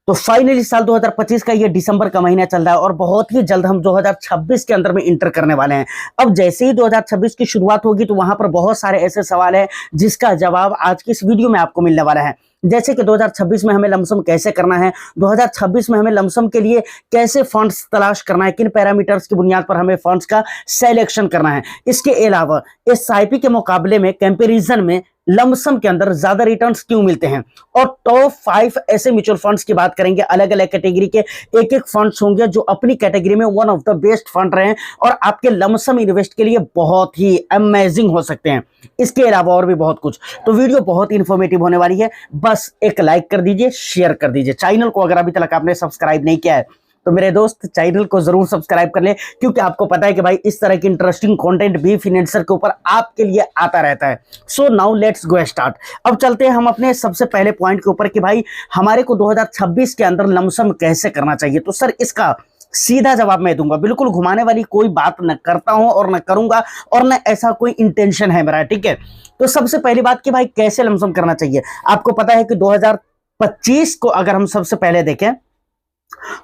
तो फाइनली साल 2025 का ये दिसंबर का महीना चल रहा है और बहुत ही जल्द हम 2026 के अंदर में इंटर करने वाले हैं। अब जैसे ही 2026 की शुरुआत होगी तो वहां पर बहुत सारे ऐसे सवाल हैं जिसका जवाब आज की इस वीडियो में आपको मिलने वाला है। जैसे कि 2026 में हमें लमसम कैसे करना है, 2026 में हमें लमसम के लिए कैसे फंड्स तलाश करना है, किन पैरामीटर्स की बुनियाद पर हमें फंड्स का सिलेक्शन करना है। इसके अलावा एसआईपी के मुकाबले में कंपैरिजन में लमसम के अंदर ज्यादा रिटर्न्स क्यों मिलते हैं, और टॉप 5 ऐसे म्यूचुअल फंड्स की बात करेंगे। अलग अलग कैटेगरी के एक एक फंड्स होंगे जो अपनी कैटेगरी में one of the best fund रहे हैं और आपके लमसम इन्वेस्ट के लिए बहुत ही अमेजिंग हो सकते हैं। इसके अलावा और भी बहुत कुछ। तो वीडियो बहुत ही इंफॉर्मेटिव होने वाली है। बस एक लाइक कर दीजिए, शेयर कर दीजिए। चैनल को अगर अभी तक आपने सब्सक्राइब नहीं किया है तो मेरे दोस्त चैनल को जरूर सब्सक्राइब कर ले, क्योंकि आपको पता है कि भाई इस तरह की इंटरेस्टिंग कंटेंट भी फाइनेंसर के ऊपर आपके लिए आता रहता है। So now let's go start. अब चलते हैं हम अपने सबसे पहले पॉइंट के ऊपर कि भाई हमारे को 2026 के अंदर लमसम कैसे करना चाहिए। तो सर इसका सीधा जवाब मैं दूंगा, बिल्कुल घुमाने वाली कोई बात न करता हूं और न करूंगा और न ऐसा कोई इंटेंशन है मेरा, ठीक है। तो सबसे पहली बात कि भाई कैसे लमसम करना चाहिए। आपको पता है कि 2025 को अगर हम सबसे पहले देखें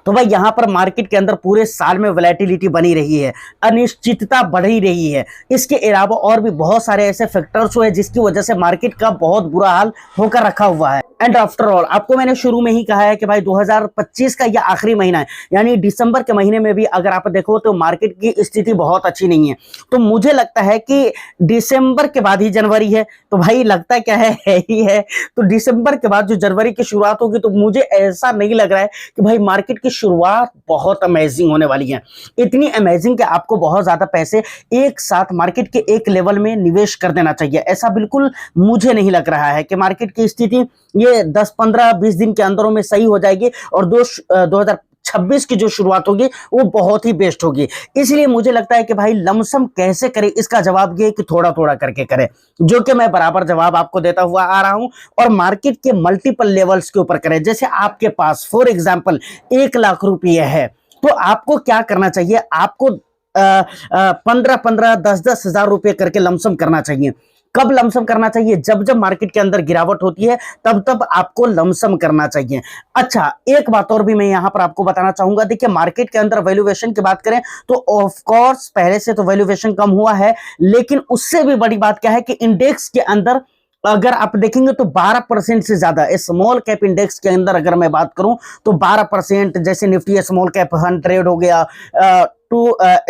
तो भाई यहां पर मार्केट के अंदर पूरे साल में वोलेटिलिटी बनी रही है, अनिश्चितता बढ़ ही रही है। इसके अलावा और भी बहुत सारे ऐसे फैक्टर्स हुए जिसकी वजह से मार्केट का बहुत बुरा हाल होकर रखा हुआ है। एंड आफ्टर ऑल आपको मैंने शुरू में ही कहा है कि भाई 2025 का यह आखिरी महीना है, यानी दिसंबर के महीने में भी अगर आप देखो तो मार्केट की स्थिति बहुत अच्छी नहीं है। तो मुझे लगता है कि दिसंबर के बाद ही जनवरी है, तो भाई लगता क्या है ही है। तो दिसंबर के बाद जो जनवरी की शुरुआत होगी तो मुझे ऐसा नहीं लग रहा है कि भाई मार्केट की शुरुआत बहुत अमेजिंग होने वाली है। इतनी अमेजिंग कि आपको बहुत ज्यादा पैसे एक साथ मार्केट के एक लेवल में निवेश कर देना चाहिए। ऐसा बिल्कुल मुझे नहीं लग रहा है कि मार्केट की स्थिति ये 10, 15, 20 दिन के अंदरों में सही हो जाएगी और 2026 की जो शुरुआत होगी वो बहुत ही बेस्ट होगी। इसलिए मुझे लगता है कि भाई लमसम कैसे करें, इसका जवाब ये कि थोड़ा थोड़ा करके करें, जो कि मैं बराबर जवाब आपको देता हुआ आ रहा हूं। और मार्केट के मल्टीपल लेवल्स के ऊपर करें। जैसे आपके पास फॉर एग्जांपल 1 लाख रुपये है तो आपको क्या करना चाहिए, आपको 15-15, 10-10 हजार रुपये करके लमसम करना चाहिए। कब लमसम करना चाहिए, जब जब मार्केट के अंदर गिरावट होती है तब तब आपको लमसम करना चाहिए। अच्छा, एक बात और भी मैं यहां पर आपको बताना चाहूंगा। देखिए मार्केट के अंदर वैल्यूएशन की बात करें तो ऑफ कोर्स पहले से तो वैल्यूएशन कम हुआ है, लेकिन उससे भी बड़ी बात क्या है कि इंडेक्स के अंदर अगर आप देखेंगे तो 12% से ज्यादा स्मॉल कैप इंडेक्स के अंदर अगर मैं बात करूं तो 12%, जैसे निफ्टी स्मॉल कैप 100 हो गया,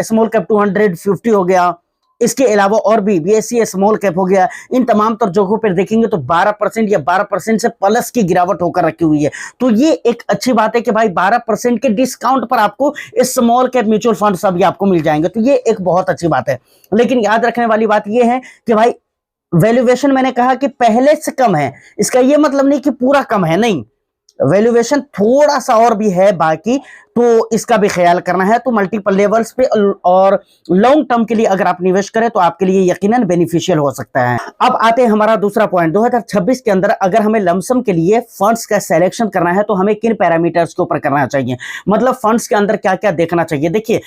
स्मॉल कैप 250 हो गया। इसके अलावा और भी बीएसई स्मॉल कैप हो गया। इन तमाम तर जगहों पर देखेंगे तो 12% या 12% से प्लस की गिरावट होकर रखी हुई है। तो ये एक अच्छी बात है कि भाई 12% के डिस्काउंट पर आपको स्मॉल कैप म्यूचुअल फंड सभी आपको मिल जाएंगे। तो ये एक बहुत अच्छी बात है। लेकिन याद रखने वाली बात ये है कि भाई वैल्यूएशन मैंने कहा कि पहले से कम है, इसका ये मतलब नहीं कि पूरा कम है, नहीं, वैल्यूएशन थोड़ा सा और भी है बाकी, तो इसका भी ख्याल करना है। तो मल्टीपल लेवल्स पे और लॉन्ग टर्म के लिए अगर आप निवेश करें तो आपके लिए यकीनन बेनिफिशियल हो सकता है। अब आते हैं हमारा दूसरा पॉइंट। 2026 के अंदर अगर हमें लमसम के लिए फंड्स का सिलेक्शन करना है तो हमें किन पैरामीटर्स के ऊपर करना चाहिए, मतलब फंड्स के अंदर क्या क्या देखना चाहिए। देखिए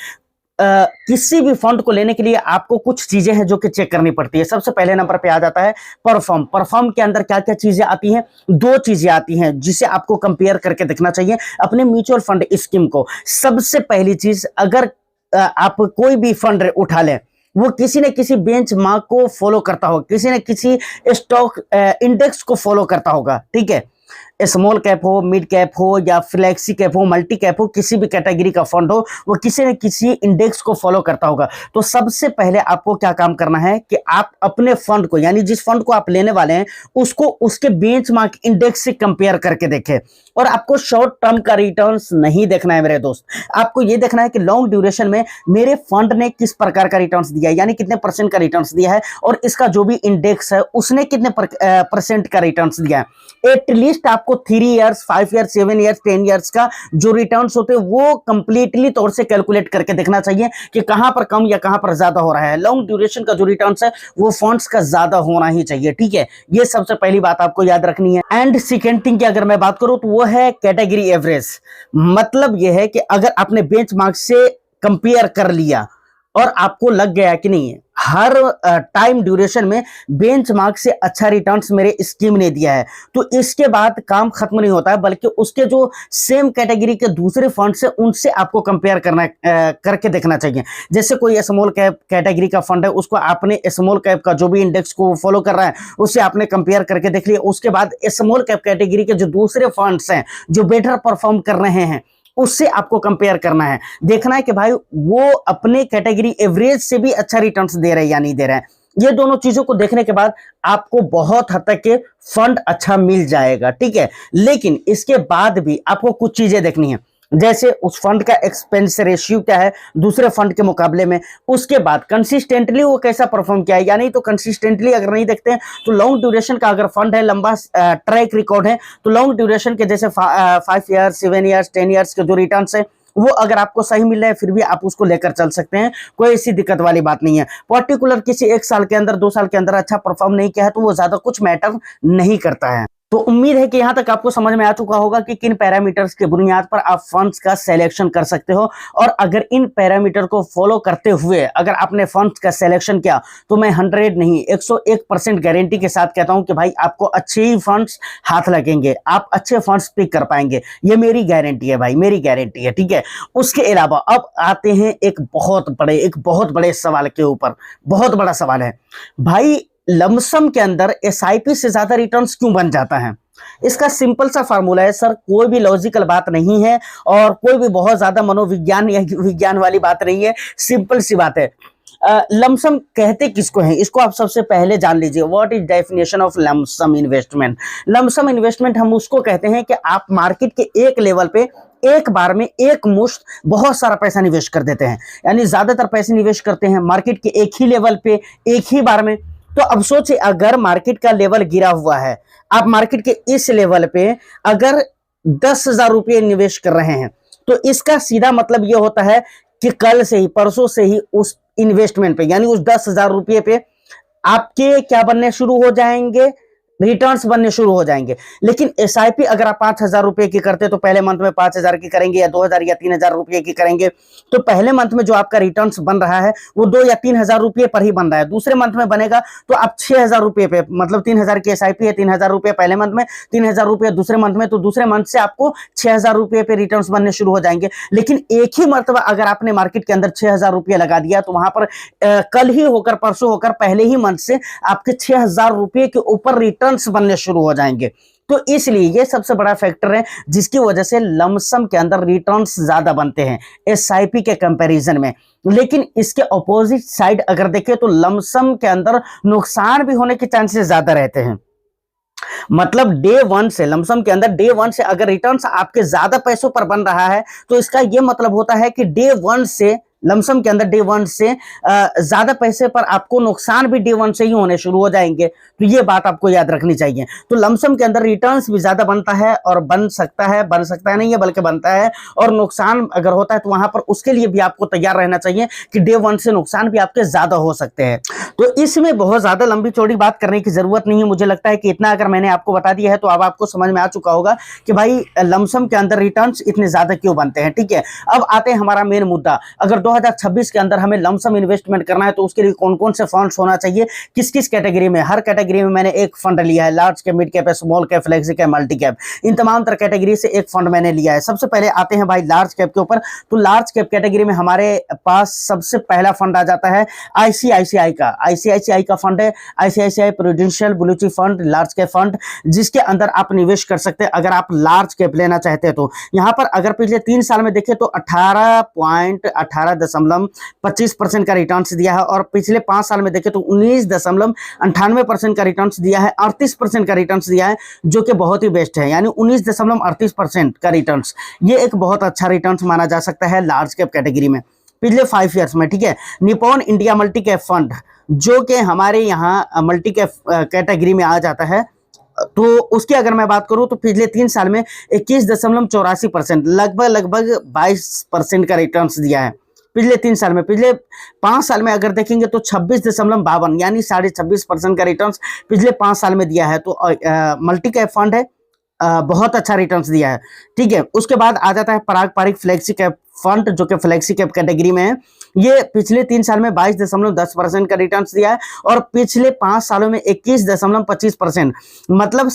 किसी भी फंड को लेने के लिए आपको कुछ चीजें हैं जो कि चेक करनी पड़ती है। सबसे पहले नंबर पे आ जाता है परफॉर्म। परफॉर्म के अंदर क्या क्या चीजें आती हैं, 2 चीजें आती हैं जिसे आपको कंपेयर करके देखना चाहिए अपने म्यूचुअल फंड स्कीम को। सबसे पहली चीज, अगर आप कोई भी फंड उठा लें वो किसी न किसी बेंचमार्क को फॉलो करता होगा, किसी न किसी स्टॉक इंडेक्स को फॉलो करता होगा, ठीक है। स्मॉल कैप हो, मिड कैप हो या फ्लेक्सी कैप हो, मल्टी कैप हो, किसी भी कैटेगरी का फंड हो, वो किसी न किसी इंडेक्स को फॉलो करता होगा। तो सबसे पहले आपको क्या काम करना है कि आप अपने फंड को, यानी जिस फंड को आप लेने वाले हैं उसको उसके बेंचमार्क इंडेक्स से कंपेयर करके देखें। और आपको शॉर्ट टर्म का रिटर्न्स नहीं देखना है मेरे दोस्त, आपको ये देखना है कि लॉन्ग ड्यूरेशन में मेरे फंड ने किस प्रकार का रिटर्न्स दिया है, यानी कितने परसेंट का रिटर्न्स दिया है, और इसका जो भी इंडेक्स है उसने कितने परसेंट का रिटर्न्स दिया है। एटलीस्ट आपको 3 ईयर्स, 5 ईयर्स, 7 ईयर्स, 10 ईयर्स का जो रिटर्न्स होते हैं वो कंप्लीटली तौर से कैलकुलेट करके देखना चाहिए कि कहां पर कम या कहां पर ज्यादा हो रहा है। लॉन्ग ड्यूरेशन का जो रिटर्न्स है वो फंड्स का ज्यादा होना ही चाहिए, ठीक है। ये सबसे पहली बात आपको याद रखनी है। एंड सेकेंड थिंग की अगर मैं बात करूं तो वो है कैटेगरी एवरेज। मतलब यह है कि अगर आपने बेंचमार्क से कंपेयर कर लिया और आपको लग गया कि नहीं हर टाइम ड्यूरेशन में बेंचमार्क से अच्छा रिटर्न्स मेरे स्कीम ने दिया है, तो इसके बाद काम खत्म नहीं होता है, बल्कि उसके जो सेम कैटेगरी के दूसरे फंड्स है उनसे आपको कंपेयर करके देखना चाहिए। जैसे कोई स्मॉल कैप कैटेगरी का फंड है, उसको आपने स्मॉल कैप का जो भी इंडेक्स को फॉलो कर रहा है उससे आपने कंपेयर करके देख लिया। उसके बाद स्मॉल कैप कैटेगरी के जो दूसरे फंड्स हैं जो बेटर परफॉर्म कर रहे हैं उससे आपको कंपेयर करना है, देखना है कि भाई वो अपने कैटेगरी एवरेज से भी अच्छा रिटर्न्स दे रहे हैं या नहीं दे रहे हैं। ये दोनों चीजों को देखने के बाद आपको बहुत हद तक के फंड अच्छा मिल जाएगा, ठीक है। लेकिन इसके बाद भी आपको कुछ चीजें देखनी है, जैसे उस फंड का एक्सपेंस रेशियो क्या है दूसरे फंड के मुकाबले में, उसके बाद कंसिस्टेंटली वो कैसा परफॉर्म किया है, यानी तो कंसिस्टेंटली अगर नहीं देखते हैं तो लॉन्ग ड्यूरेशन का अगर फंड है, लंबा ट्रैक रिकॉर्ड है, तो लॉन्ग ड्यूरेशन के जैसे 5 ईयर्स 7 ईयर्स 10 ईयर्स के जो रिटर्न्स है वो अगर आपको सही मिल रहा है फिर भी आप उसको लेकर चल सकते हैं, कोई ऐसी दिक्कत वाली बात नहीं है। पर्टिकुलर किसी 1 साल के अंदर 2 साल के अंदर अच्छा परफॉर्म नहीं किया है तो वो ज्यादा कुछ मैटर नहीं करता है। तो उम्मीद है कि यहां तक आपको समझ में आ चुका होगा कि किन पैरामीटर्स के बुनियाद पर आप फंड्स का सिलेक्शन कर सकते हो, और अगर इन पैरामीटर को फॉलो करते हुए अगर आपने फंड्स का सिलेक्शन किया तो मैं 100 नहीं 101% गारंटी के साथ कहता हूं कि भाई आपको अच्छे ही फंड्स हाथ लगेंगे, आप अच्छे फंड्स पिक कर पाएंगे, ये मेरी गारंटी है भाई, मेरी गारंटी है, ठीक है। उसके अलावा अब आते हैं एक बहुत बड़े सवाल के ऊपर। बहुत बड़ा सवाल है भाई, लमसम के अंदर एसआईपी से ज्यादा रिटर्न्स क्यों बन जाता है? इसका सिंपल सा फार्मूला है सर, कोई भी लॉजिकल बात नहीं है और कोई भी बहुत ज्यादा मनोविज्ञान या विज्ञान वाली बात नहीं है, सिंपल सी बात है। लमसम कहते किसको हैं इसको आप सबसे पहले जान लीजिए। What is definition of lump sum investment? Lump sum investment हम उसको कहते हैं कि आप मार्केट के एक लेवल पे एक बार में एक मुश्त बहुत सारा पैसा निवेश कर देते हैं, यानी ज्यादातर पैसे निवेश करते हैं मार्केट के एक ही लेवल पे एक ही बार में। तो अब सोचिए अगर मार्केट का लेवल गिरा हुआ है, आप मार्केट के इस लेवल पे अगर 10,000 रुपये निवेश कर रहे हैं तो इसका सीधा मतलब यह होता है कि कल से ही परसों से ही उस इन्वेस्टमेंट पे यानी उस 10,000 रुपये पे आपके क्या बनने शुरू हो जाएंगे, रिटर्न्स बनने शुरू हो जाएंगे। लेकिन एसआईपी अगर आप 5,000 रुपए की करते तो पहले मंथ में 5,000 की करेंगे या 2,000 या 3,000 रुपए की करेंगे, तो पहले मंथ में जो आपका रिटर्न्स बन रहा है वो 2 या 3,000 रुपए पर ही बन रहा है। दूसरे मंथ में बनेगा तो आप 6,000 रुपए पे, मतलब 3,000 की एसआईपी है, 3,000 रुपए पहले मंथ में, 3,000 रुपए दूसरे मंथ में, तो दूसरे मंथ से आपको 6,000 रुपए पे रिटर्न्स बनने शुरू हो जाएंगे। लेकिन एक ही मर्तबा अगर आपने मार्केट के अंदर 6,000 रुपये लगा दिया तो वहां पर कल ही होकर परसों होकर पहले ही मंथ से आपके 6,000 रुपये के ऊपर रिटर्न्स बनने शुरू हो जाएंगे। तो इसलिए ये सबसे बड़ा फैक्टर है जिसकी वजह से लमसम के अंदर रिटर्न्स ज्यादा बनते हैं एसआईपी के कंपैरिजन में। लेकिन इसके ऑपोजिट साइड अगर देखें तो लमसम के अंदर नुकसान भी होने के चांसेस ज्यादा रहते हैं। मतलब डे वन से लमसम के अंदर डे वन से अगर रिटर्न्स आपके ज्यादा पैसों पर बन रहा है तो इसका यह मतलब होता है कि डे वन से लमसम के अंदर डे वन से ज्यादा पैसे पर आपको नुकसान भी डे वन से ही होने शुरू हो जाएंगे। तो ये बात आपको याद रखनी चाहिए। तो लमसम के अंदर रिटर्न्स भी ज्यादा बनता है और बन सकता है नहीं है बल्कि बनता है, और नुकसान अगर होता है तो वहां पर उसके लिए भी आपको तैयार रहना चाहिए कि डे वन से नुकसान भी आपके ज्यादा हो सकते हैं। तो इसमें बहुत ज्यादा लंबी चौड़ी बात करने की जरूरत नहीं है। मुझे लगता है कि इतना अगर मैंने आपको बता दिया है तो अब आपको समझ में आ चुका होगा कि भाई लमसम के अंदर रिटर्न्स इतने ज्यादा क्यों बनते हैं, ठीक है। अब आते हैं हमारा मेन मुद्दा, अगर 2026 के अंदर हमें लमसम इन्वेस्टमेंट करना है तो उसके लिए कौन कौन से फंड्स होना चाहिए, किस किस कैटेगरी में। हर कैटेगरी में मैंने एक फंड लिया है, large cap, mid cap, small cap, flexi cap, multi cap, इन तमाम तरह कैटेगरी से एक फंड मैंने लिया है। सबसे पहले आते हैं भाई लार्ज कैप के ऊपर। तो लार्ज कैप कैटेगरी में हमारे पास सबसे पहला फंड आ जाता है आईसीआईसीआई का फंड है, ICICI prudential blue chip fund, large cap fund, जिसके अंदर आप निवेश कर सकते हैं अगर आप लार्ज कैप लेना चाहते हैं। तो यहाँ पर अगर पिछले 3 साल में देखें तो 18.25% का रिटर्न्स दिया है, और पिछले 5 साल में देखें तो 19.98% का रिटर्न्स दिया है, 38% का रिटर्न्स दिया है, जो कि बहुत ही बेस्ट है। यानी 19.38% का रिटर्न्स, ये एक बहुत अच्छा रिटर्न्स माना जा सकता है लार्ज कैप कैटेगरी में पिछले 5 ईयर्स में, ठीक है। Nippon India multi cap fund जो कि हमारे यहाँ मल्टी कैप कैटेगरी में आ जाता है, तो उसकी अगर मैं बात करूं तो पिछले 3 साल में 21.84%, लगभग 22% का रिटर्न्स दिया है पिछले 3 साल में। पिछले 5 साल में अगर देखेंगे तो 26.52 यानी 26.5% का रिटर्न्स पिछले 5 साल में दिया है। तो मल्टी कैप फंड है, बहुत अच्छा रिटर्न्स दिया है, ठीक है। उसके बाद आ जाता है पराग पारिक फ्लेक्सी कैप फंड जो कि फ्लेक्सी कैप कैटेगरी में है, ये पिछले 3 साल में 22.10% का रिटर्न दिया है और पिछले 5 सालों में 21.25%, मतलब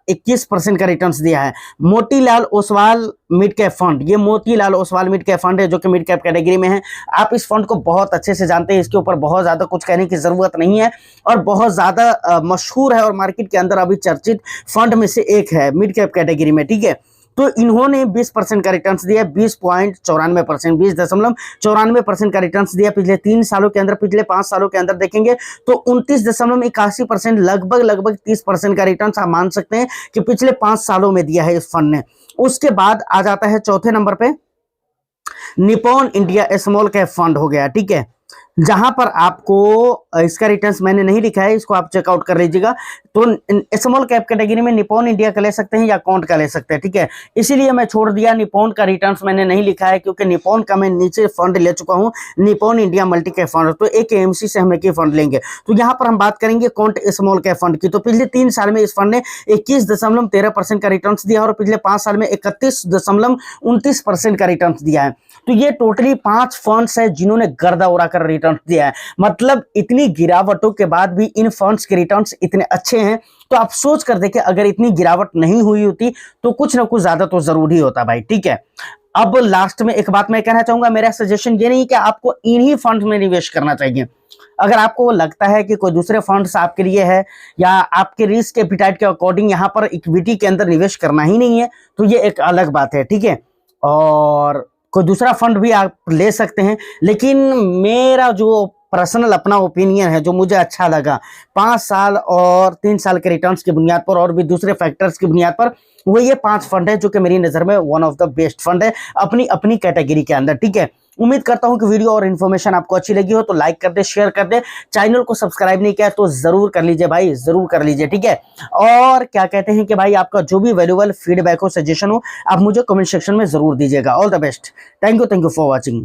21% का रिटर्न दिया है। Motilal Oswal mid cap fund, ये Motilal Oswal mid cap fund है जो कि मिड कैप कैटेगरी में है। आप इस फंड को बहुत अच्छे से जानते हैं, इसके ऊपर बहुत ज्यादा कुछ कहने की जरूरत नहीं है और बहुत ज्यादा मशहूर है और मार्केट के अंदर अभी चर्चित फंड में से एक है मिड कैप कैटेगरी में, ठीक है। तो इन्होंने 20% का रिटर्न दिया, 20.94%, 20.94% का रिटर्न दिया पिछले 3 सालों के अंदर। पिछले 5 सालों के अंदर देखेंगे तो 29.81%, लगभग 30% का रिटर्न आप मान सकते हैं कि पिछले 5 सालों में दिया है इस फंड ने। उसके बाद आ जाता है चौथे नंबर पे Nippon India small cap fund हो गया, ठीक है, जहां पर आपको इसका रिटर्न्स मैंने नहीं लिखा है, इसको आप चेकआउट कर लीजिएगा। तो स्मॉल कैप कैटेगरी में निप्पॉन इंडिया का ले सकते हैं या कॉन्ट का ले सकते हैं, ठीक है। इसीलिए मैं छोड़ दिया, निप्पॉन का रिटर्न्स मैंने नहीं लिखा है क्योंकि निप्पॉन का मैं नीचे फंड ले चुका हूं, Nippon India multi cap fund, तो एक एएमसी से हम एक ही फंड लेंगे। तो यहाँ पर हम बात करेंगे कॉन्ट स्मॉल कैप फंड की। तो पिछले 3 साल में इस फंड ने 21.13% का रिटर्न दिया और पिछले 5 साल में 31.29% का रिटर्न दिया है। तो ये टोटली 5 फंड्स है जिन्होंने गर्दा उड़ाकर रिटर्न दिया है। मतलब इतनी गिरावटों के बाद भी इन फंड्स के रिटर्न्स इतने अच्छे हैं। तो आप सोच कर देखिए, अगर इतनी गिरावट नहीं हुई होती तो कुछ ना कुछ ज्यादा तो जरूरी होता भाई, ठीक है। अब लास्ट में एक बात मैं कहना चाहूंगा, मेरा सजेशन ये नहीं कि आपको इन्हीं फंड में निवेश करना चाहिए। अगर आपको लगता है कि कोई दूसरे फंड्स आपके लिए है या आपके रिस्क एपिटाइट के अकॉर्डिंग यहाँ पर इक्विटी के अंदर निवेश करना ही नहीं है, तो ये एक अलग बात है, ठीक है। और कोई दूसरा फंड भी आप ले सकते हैं, लेकिन मेरा जो पर्सनल अपना ओपिनियन है, जो मुझे अच्छा लगा 5 साल और 3 साल के रिटर्न्स की बुनियाद पर और भी दूसरे फैक्टर्स की बुनियाद पर, वो ये 5 फंड है जो कि मेरी नज़र में one of the best fund है अपनी अपनी कैटेगरी के अंदर, ठीक है। उम्मीद करता हूं कि वीडियो और इन्फॉर्मेशन आपको अच्छी लगी हो तो लाइक कर दे, शेयर कर दे, चैनल को सब्सक्राइब नहीं किया तो जरूर कर लीजिए भाई, जरूर कर लीजिए, ठीक है। और क्या कहते हैं कि भाई आपका जो भी वैल्यूएबल फीडबैक हो, सजेशन हो, आप मुझे कमेंट सेक्शन में जरूर दीजिएगा। All the best, thank you for watching.